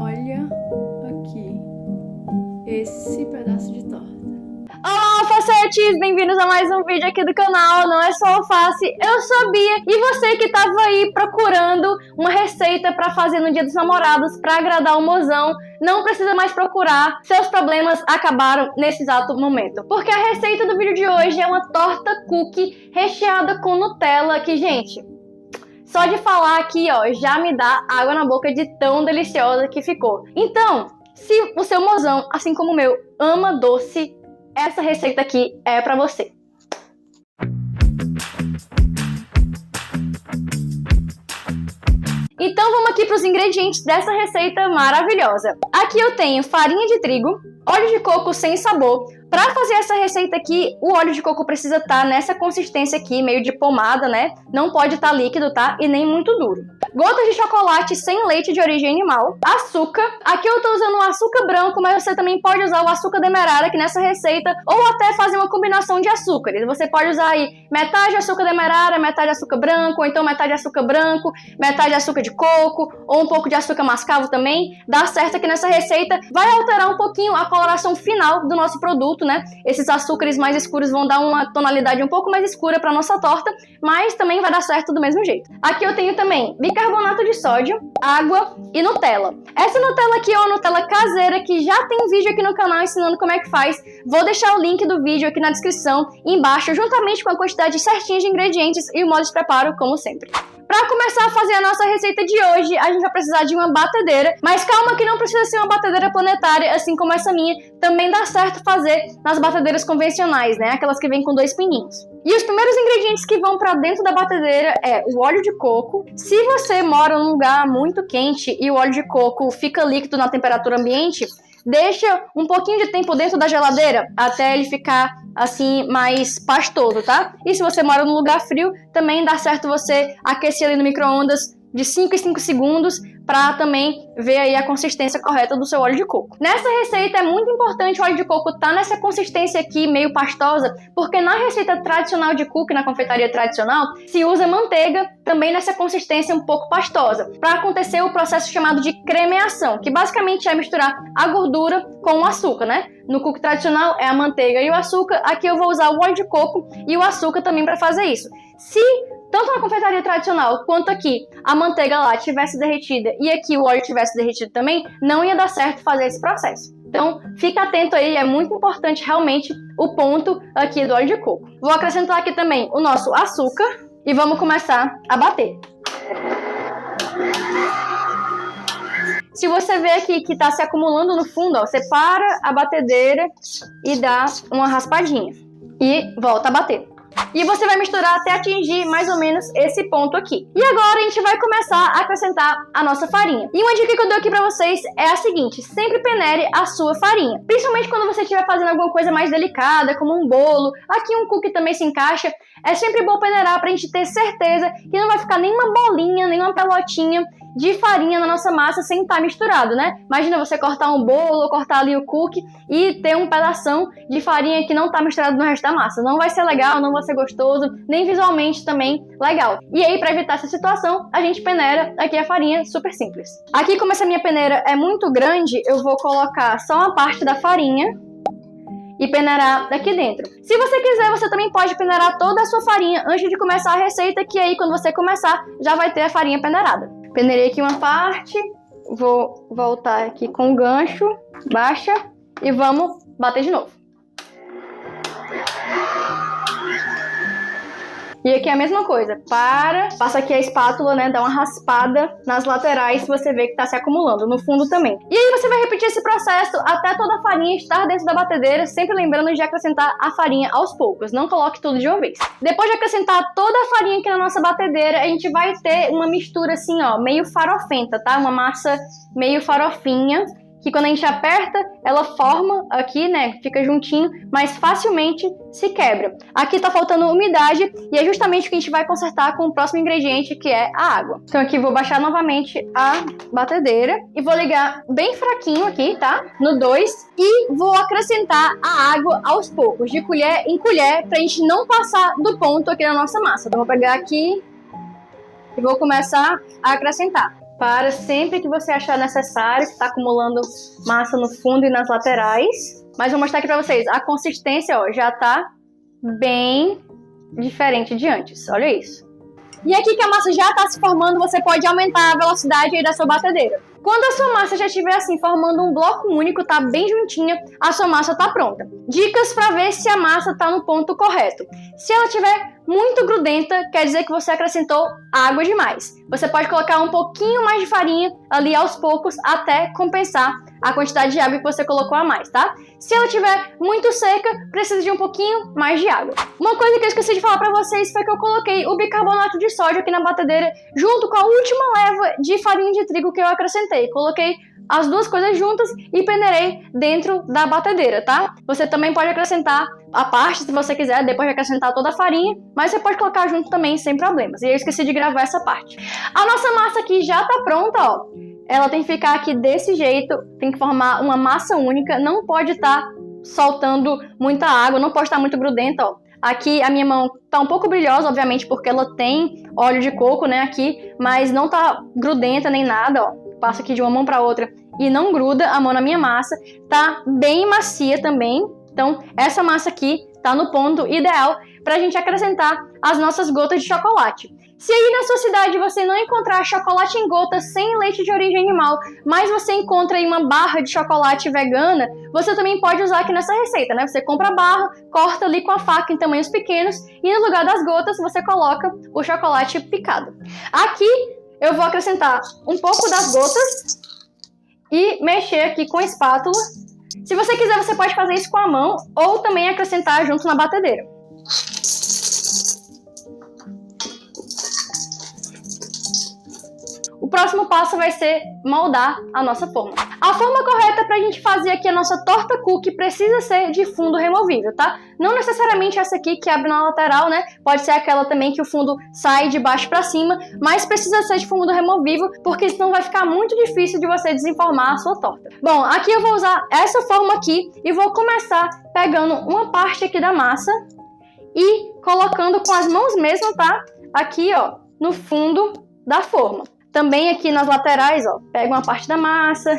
Olha aqui esse pedaço de torta. Olá, alfacetes! Bem-vindos a mais um vídeo aqui do canal Não É Só Alface, eu sou a Bia. E você que tava aí procurando uma receita pra fazer no Dia dos Namorados pra agradar o mozão, não precisa mais procurar, seus problemas acabaram nesse exato momento. Porque a receita do vídeo de hoje é uma torta cookie recheada com Nutella que, gente, só de falar aqui, ó, já me dá água na boca de tão deliciosa que ficou. Então, se o seu mozão, assim como o meu, ama doce, essa receita aqui é pra você. Então vamos aqui para os ingredientes dessa receita maravilhosa. Aqui eu tenho farinha de trigo, óleo de coco sem sabor. Para fazer essa receita aqui, o óleo de coco precisa estar nessa consistência aqui, meio de pomada, né? Não pode estar líquido, tá? E nem muito duro. Gotas de chocolate sem leite de origem animal. Açúcar. Aqui eu tô usando o açúcar branco, mas você também pode usar o açúcar demerara aqui nessa receita, ou até fazer uma combinação de açúcares. Você pode usar aí metade de açúcar demerara, metade de açúcar branco, ou então metade de açúcar branco, metade de açúcar de coco, ou um pouco de açúcar mascavo também. Dá certo aqui nessa receita. Vai alterar um pouquinho a coloração final do nosso produto, né? Esses açúcares mais escuros vão dar uma tonalidade um pouco mais escura para nossa torta, mas também vai dar certo do mesmo jeito. Aqui eu tenho também bicarbonato de sódio, água e Nutella. Essa Nutella aqui é uma Nutella caseira que já tem um vídeo aqui no canal ensinando como é que faz. Vou deixar o link do vídeo aqui na descrição embaixo, juntamente com a quantidade certinha de ingredientes e o modo de preparo, como sempre. Para começar a fazer a nossa receita de hoje, a gente vai precisar de uma batedeira, mas calma que não precisa ser uma batedeira planetária, assim como essa minha. Também dá certo fazer nas batedeiras convencionais, né? Aquelas que vêm com 2 pininhos. E os primeiros ingredientes que vão para dentro da batedeira é o óleo de coco. Se você mora num lugar muito quente e o óleo de coco fica líquido na temperatura ambiente, deixa um pouquinho de tempo dentro da geladeira até ele ficar assim mais pastoso, tá? E se você mora num lugar frio, também dá certo você aquecer ali no micro-ondas de 5 em 5 segundos para também ver aí a consistência correta do seu óleo de coco. Nessa receita é muito importante o óleo de coco estar nessa consistência aqui meio pastosa, porque na receita tradicional de cookie, na confeitaria tradicional, se usa manteiga também nessa consistência um pouco pastosa, para acontecer o processo chamado de cremeação, que basicamente é misturar a gordura com o açúcar, né? No cookie tradicional é a manteiga e o açúcar, aqui eu vou usar o óleo de coco e o açúcar também para fazer isso. Se tanto na confeitaria tradicional quanto aqui a manteiga lá tivesse derretida e aqui o óleo tivesse derretido também, não ia dar certo fazer esse processo. Então fica atento aí, é muito importante realmente o ponto aqui do óleo de coco. Vou acrescentar aqui também o nosso açúcar e vamos começar a bater. Se você vê aqui que está se acumulando no fundo, ó, você para a batedeira e dá uma raspadinha e volta a bater. E você vai misturar até atingir mais ou menos esse ponto aqui. E agora a gente vai começar a acrescentar a nossa farinha. E uma dica que eu dou aqui pra vocês é a seguinte: sempre peneire a sua farinha. Principalmente quando você estiver fazendo alguma coisa mais delicada, como um bolo. Aqui um cookie também se encaixa. É sempre bom peneirar pra gente ter certeza que não vai ficar nenhuma bolinha, nenhuma pelotinha de farinha na nossa massa sem estar misturado, né? Imagina você cortar um bolo ou cortar ali o cookie e ter um pedação de farinha que não está misturado no resto da massa. Não vai ser legal, não vai ser gostoso, nem visualmente também legal. E aí, para evitar essa situação, a gente peneira aqui a farinha, super simples. Aqui, como essa minha peneira é muito grande, eu vou colocar só uma parte da farinha e peneirar daqui dentro. Se você quiser, você também pode peneirar toda a sua farinha antes de começar a receita, que aí quando você começar, já vai ter a farinha peneirada. Peneirei aqui uma parte, vou voltar aqui com o gancho, baixa e vamos bater de novo. E aqui é a mesma coisa, passa aqui a espátula, né, dá uma raspada nas laterais se você vê que está se acumulando, no fundo também. E aí você vai repetir esse processo até toda a farinha estar dentro da batedeira, sempre lembrando de acrescentar a farinha aos poucos, não coloque tudo de uma vez. Depois de acrescentar toda a farinha aqui na nossa batedeira, a gente vai ter uma mistura assim, ó, meio farofenta, tá? Uma massa meio farofinha, que quando a gente aperta, ela forma aqui, né, fica juntinho, mas facilmente se quebra. Aqui tá faltando umidade e é justamente o que a gente vai consertar com o próximo ingrediente, que é a água. Então aqui vou baixar novamente a batedeira e vou ligar bem fraquinho aqui, tá? No 2, e vou acrescentar a água aos poucos, de colher em colher, pra gente não passar do ponto aqui na nossa massa. Então vou pegar aqui e vou começar a acrescentar. Para sempre que você achar necessário, que está acumulando massa no fundo e nas laterais. Mas vou mostrar aqui para vocês, a consistência ó, já está bem diferente de antes, olha isso. E aqui que a massa já está se formando, você pode aumentar a velocidade aí da sua batedeira. Quando a sua massa já estiver assim, formando um bloco único, tá bem juntinha, a sua massa tá pronta. Dicas para ver se a massa tá no ponto correto. Se ela estiver muito grudenta, quer dizer que você acrescentou água demais. Você pode colocar um pouquinho mais de farinha ali aos poucos até compensar a quantidade de água que você colocou a mais, tá? Se ela estiver muito seca, precisa de um pouquinho mais de água. Uma coisa que eu esqueci de falar pra vocês foi que eu coloquei o bicarbonato de sódio aqui na batedeira junto com a última leva de farinha de trigo que eu acrescentei. Coloquei as duas coisas juntas e peneirei dentro da batedeira, tá? Você também pode acrescentar a parte, se você quiser, depois de acrescentar toda a farinha, mas você pode colocar junto também sem problemas. E eu esqueci de gravar essa parte. A nossa massa aqui já tá pronta, ó. Ela tem que ficar aqui desse jeito, tem que formar uma massa única, não pode estar soltando muita água, não pode estar muito grudenta, ó. Aqui a minha mão tá um pouco brilhosa, obviamente, porque ela tem óleo de coco, né, aqui, mas não tá grudenta nem nada, ó. Passo aqui de uma mão para outra e não gruda a mão na minha massa. Tá bem macia também. Então, essa massa aqui tá no ponto ideal pra gente acrescentar as nossas gotas de chocolate. Se aí na sua cidade você não encontrar chocolate em gotas sem leite de origem animal, mas você encontra aí uma barra de chocolate vegana, você também pode usar aqui nessa receita, né? Você compra a barra, corta ali com a faca em tamanhos pequenos e no lugar das gotas você coloca o chocolate picado. Aqui eu vou acrescentar um pouco das gotas e mexer aqui com a espátula. Se você quiser, você pode fazer isso com a mão ou também acrescentar junto na batedeira. O próximo passo vai ser moldar a nossa forma. A forma correta para a gente fazer aqui a nossa torta cookie precisa ser de fundo removível, tá? Não necessariamente essa aqui que abre na lateral, né? Pode ser aquela também que o fundo sai de baixo para cima, mas precisa ser de fundo removível, porque senão vai ficar muito difícil de você desenformar a sua torta. Bom, aqui eu vou usar essa forma aqui e vou começar pegando uma parte aqui da massa e colocando com as mãos mesmo, tá? Aqui, ó, no fundo da forma. Também aqui nas laterais, ó, pega uma parte da massa,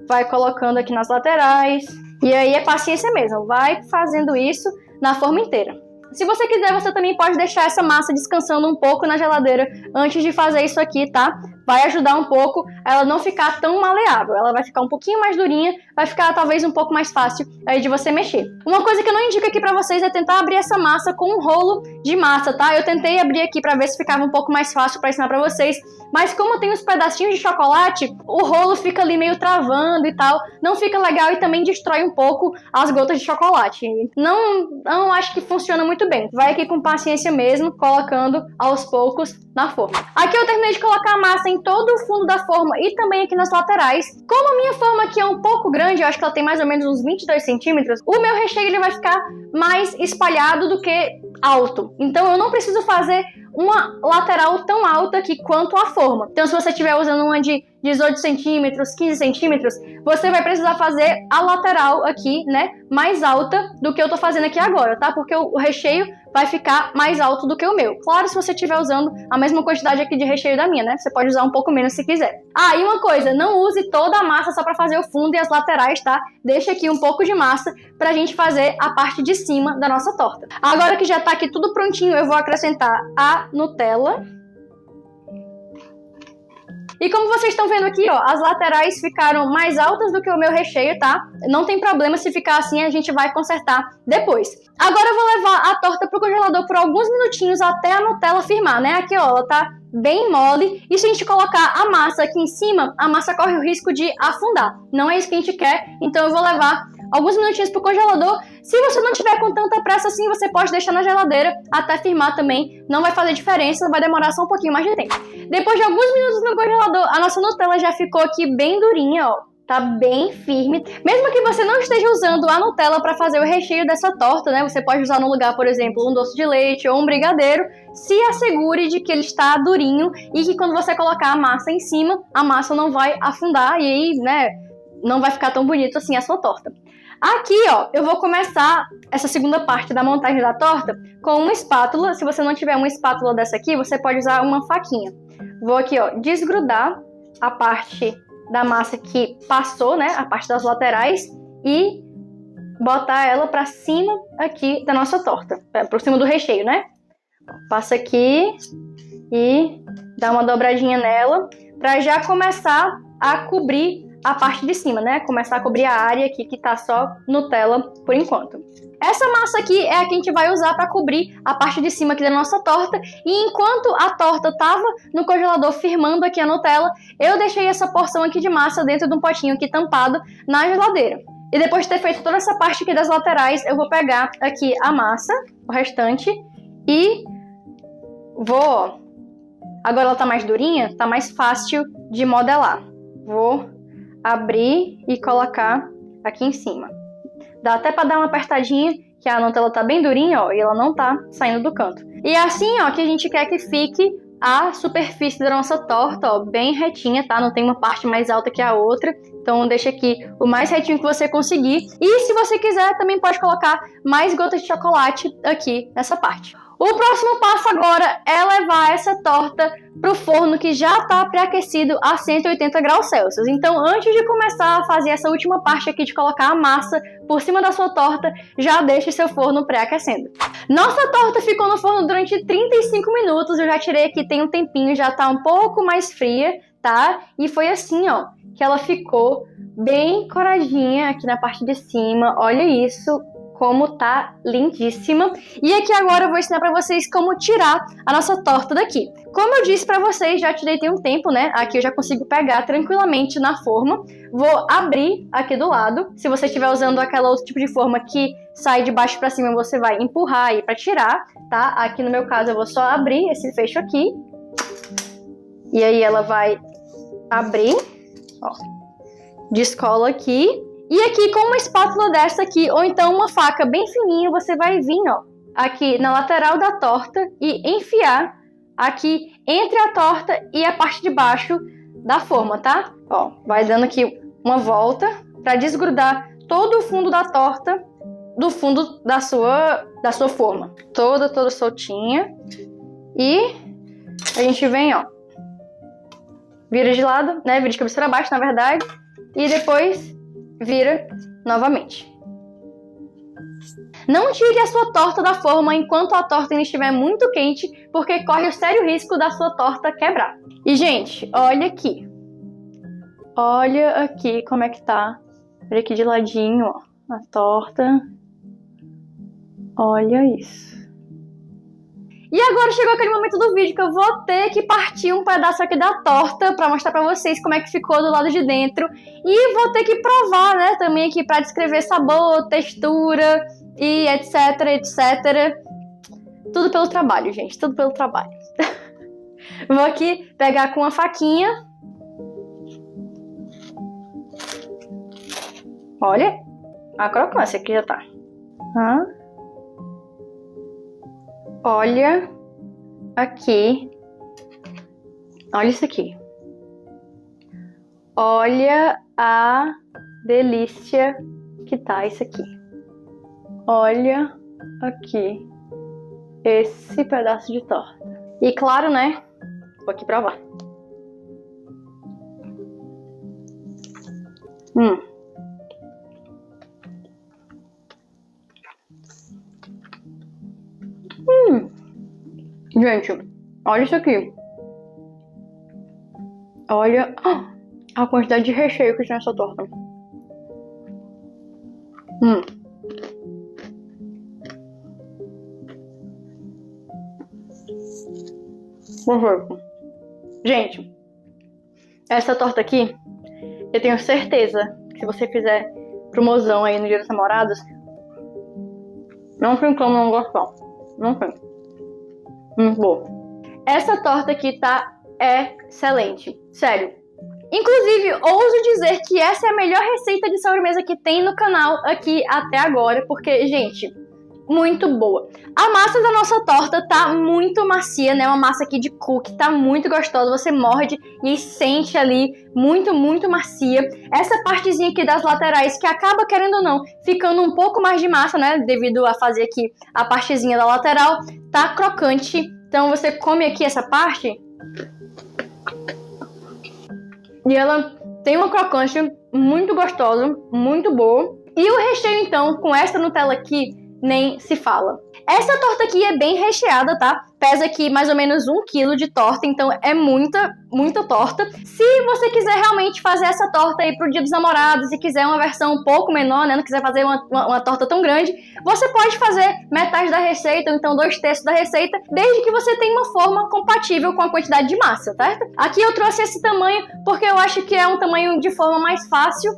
vai colocando aqui nas laterais. E aí é paciência mesmo, vai fazendo isso na forma inteira. Se você quiser, você também pode deixar essa massa descansando um pouco na geladeira antes de fazer isso aqui, tá? Vai ajudar um pouco a ela não ficar tão maleável. Ela vai ficar um pouquinho mais durinha, vai ficar talvez um pouco mais fácil aí de você mexer. Uma coisa que eu não indico aqui pra vocês é tentar abrir essa massa com um rolo de massa, tá? Eu tentei abrir aqui pra ver se ficava um pouco mais fácil pra ensinar pra vocês, mas como tem os pedacinhos de chocolate, o rolo fica ali meio travando e tal, não fica legal e também destrói um pouco as gotas de chocolate. Não acho que funciona muito bem. Vai aqui com paciência mesmo, colocando aos poucos na forma. Aqui eu terminei de colocar a massa em todo o fundo da forma e também aqui nas laterais. Como a minha forma aqui é um pouco grande, eu acho que ela tem mais ou menos uns 22 centímetros, o meu recheio ele vai ficar mais espalhado do que alto. Então eu não preciso fazer uma lateral tão alta aqui quanto a forma. Então se você estiver usando uma de 18 centímetros, 15 centímetros, você vai precisar fazer a lateral aqui, né, mais alta do que eu tô fazendo aqui agora, tá? Porque o recheio vai ficar mais alto do que o meu. Claro, se você estiver usando a mesma quantidade aqui de recheio da minha, né? Você pode usar um pouco menos se quiser. Ah, e uma coisa, não use toda a massa só pra fazer o fundo e as laterais, tá? Deixa aqui um pouco de massa pra gente fazer a parte de cima da nossa torta. Agora que já tá aqui tudo prontinho, eu vou acrescentar a Nutella. E como vocês estão vendo aqui, ó, as laterais ficaram mais altas do que o meu recheio, tá? Não tem problema se ficar assim, a gente vai consertar depois. Agora eu vou levar a torta pro congelador por alguns minutinhos até a Nutella firmar, né? Aqui, ó, ela tá bem mole. E se a gente colocar a massa aqui em cima, a massa corre o risco de afundar. Não é isso que a gente quer, então eu vou levar alguns minutinhos pro congelador. Se você não tiver com tanta pressa assim, você pode deixar na geladeira até firmar também. Não vai fazer diferença, vai demorar só um pouquinho mais de tempo. Depois de alguns minutos no congelador, a nossa Nutella já ficou aqui bem durinha, ó. Tá bem firme. Mesmo que você não esteja usando a Nutella para fazer o recheio dessa torta, né? Você pode usar no lugar, por exemplo, um doce de leite ou um brigadeiro. Se assegure de que ele está durinho e que quando você colocar a massa em cima, a massa não vai afundar e aí, né, não vai ficar tão bonito assim a sua torta. Aqui, ó, eu vou começar essa segunda parte da montagem da torta com uma espátula. Se você não tiver uma espátula dessa aqui, você pode usar uma faquinha. Vou aqui, ó, desgrudar a parte da massa que passou, né, a parte das laterais, e botar ela pra cima aqui da nossa torta, por cima do recheio, né? Passa aqui e dá uma dobradinha nela pra já começar a cobrir a parte de cima, né? Começar a cobrir a área aqui que tá só Nutella por enquanto. Essa massa aqui é a que a gente vai usar para cobrir a parte de cima aqui da nossa torta. E enquanto a torta tava no congelador firmando aqui a Nutella, eu deixei essa porção aqui de massa dentro de um potinho aqui tampado na geladeira. E depois de ter feito toda essa parte aqui das laterais, eu vou pegar aqui a massa, o restante, e vou, ó, agora ela tá mais durinha, tá mais fácil de modelar. Vou abrir e colocar aqui em cima. Dá até pra dar uma apertadinha, que a Nutella tá bem durinha, ó, e ela não tá saindo do canto. E é assim, ó, que a gente quer que fique a superfície da nossa torta, ó, bem retinha, tá? Não tem uma parte mais alta que a outra. Então deixa aqui o mais retinho que você conseguir. E se você quiser, também pode colocar mais gotas de chocolate aqui nessa parte. O próximo passo agora é levar essa torta pro forno que já está pré-aquecido a 180 graus Celsius. Então, antes de começar a fazer essa última parte aqui de colocar a massa por cima da sua torta, já deixe seu forno pré-aquecendo. Nossa torta ficou no forno durante 35 minutos, eu já tirei aqui, tem um tempinho, já tá um pouco mais fria, tá? E foi assim, ó, que ela ficou bem coradinha aqui na parte de cima, olha isso. Como tá lindíssima. E aqui agora eu vou ensinar pra vocês como tirar a nossa torta daqui. Como eu disse pra vocês, já tirei tem um tempo, né? Aqui eu já consigo pegar tranquilamente na forma. Vou abrir aqui do lado. Se você estiver usando aquela outro tipo de forma que sai de baixo pra cima, você vai empurrar aí pra tirar, tá? Aqui no meu caso eu vou só abrir esse fecho aqui. E aí ela vai abrir, ó. Descola aqui. E aqui com uma espátula dessa aqui, ou então uma faca bem fininha, você vai vir, ó, aqui na lateral da torta e enfiar aqui entre a torta e a parte de baixo da forma, tá? Ó, vai dando aqui uma volta para desgrudar todo o fundo da torta do fundo da sua forma. Toda soltinha. E a gente vem, ó, vira de lado, né? Vira de cabeça para baixo, na verdade. E depois vira novamente. Não tire a sua torta da forma enquanto a torta ainda estiver muito quente, porque corre o sério risco da sua torta quebrar. E, gente, olha aqui. Olha aqui como é que tá. Olha aqui de ladinho, ó, a torta. Olha isso. E agora chegou aquele momento do vídeo que eu vou ter que partir um pedaço aqui da torta pra mostrar pra vocês como é que ficou do lado de dentro. E vou ter que provar, né, também aqui pra descrever sabor, textura e etc, etc. Tudo pelo trabalho, gente, tudo pelo trabalho. Vou aqui pegar com uma faquinha. Olha, a crocância aqui já tá. Olha aqui. Olha isso aqui. Olha a delícia que tá isso aqui. Olha aqui esse pedaço de torta. E claro, né? Vou aqui provar. Gente, olha isso aqui. Olha a quantidade de recheio que tem nessa torta. Perfeito. Gente, essa torta aqui, eu tenho certeza que se você fizer pro mozão aí no Dia dos Namorados, não tem como não gostar. Não tem. Muito boa. Essa torta aqui tá excelente. Sério. Inclusive, ouso dizer que essa é a melhor receita de sobremesa que tem no canal aqui até agora. Porque, gente, muito boa. A massa da nossa torta tá muito macia, né? Uma massa aqui de cookie, tá muito gostosa. Você morde e sente ali muito, muito macia. Essa partezinha aqui das laterais, que acaba, querendo ou não, ficando um pouco mais de massa, né? Devido a fazer aqui a partezinha da lateral, tá crocante. Então você come aqui essa parte e ela tem uma crocância muito gostosa, muito boa. E o recheio, então, com essa Nutella aqui, nem se fala. Essa torta aqui é bem recheada, tá? Pesa aqui mais ou menos 1 kg de torta, então é muita torta. Se você quiser realmente fazer essa torta aí pro Dia dos Namorados e quiser uma versão um pouco menor, né? Não quiser fazer uma torta tão grande, você pode fazer metade da receita, ou então 2/3 da receita, desde que você tenha uma forma compatível com a quantidade de massa, certo? Aqui eu trouxe esse tamanho porque eu acho que é um tamanho de forma mais fácil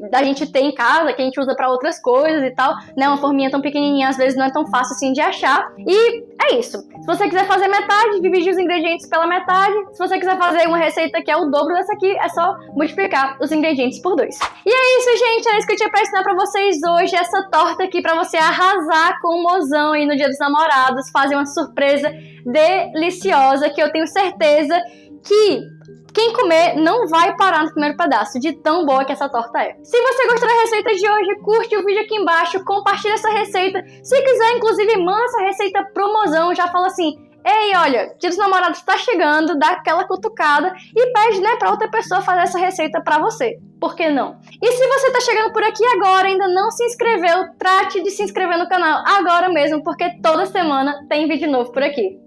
da gente ter em casa, que a gente usa para outras coisas e tal, né? Uma forminha tão pequenininha às vezes não é tão fácil assim de achar. E é isso. Se você quiser fazer metade, divide os ingredientes pela metade. Se você quiser fazer uma receita que é o dobro dessa aqui, é só multiplicar os ingredientes por 2. E é isso, gente. É isso que eu tinha pra ensinar pra vocês hoje. Essa torta aqui pra você arrasar com o mozão aí no Dia dos Namorados. Fazer uma surpresa deliciosa que eu tenho certeza que quem comer não vai parar no primeiro pedaço, de tão boa que essa torta é. Se você gostou da receita de hoje, curte o vídeo aqui embaixo, compartilha essa receita. Se quiser, inclusive, manda essa receita pro mozão, já fala assim: ei, olha, Dia dos Namorados tá chegando, dá aquela cutucada e pede, né, pra outra pessoa fazer essa receita pra você. Por que não? E se você tá chegando por aqui agora e ainda não se inscreveu, trate de se inscrever no canal agora mesmo, porque toda semana tem vídeo novo por aqui.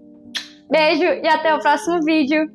Beijo e até o próximo vídeo.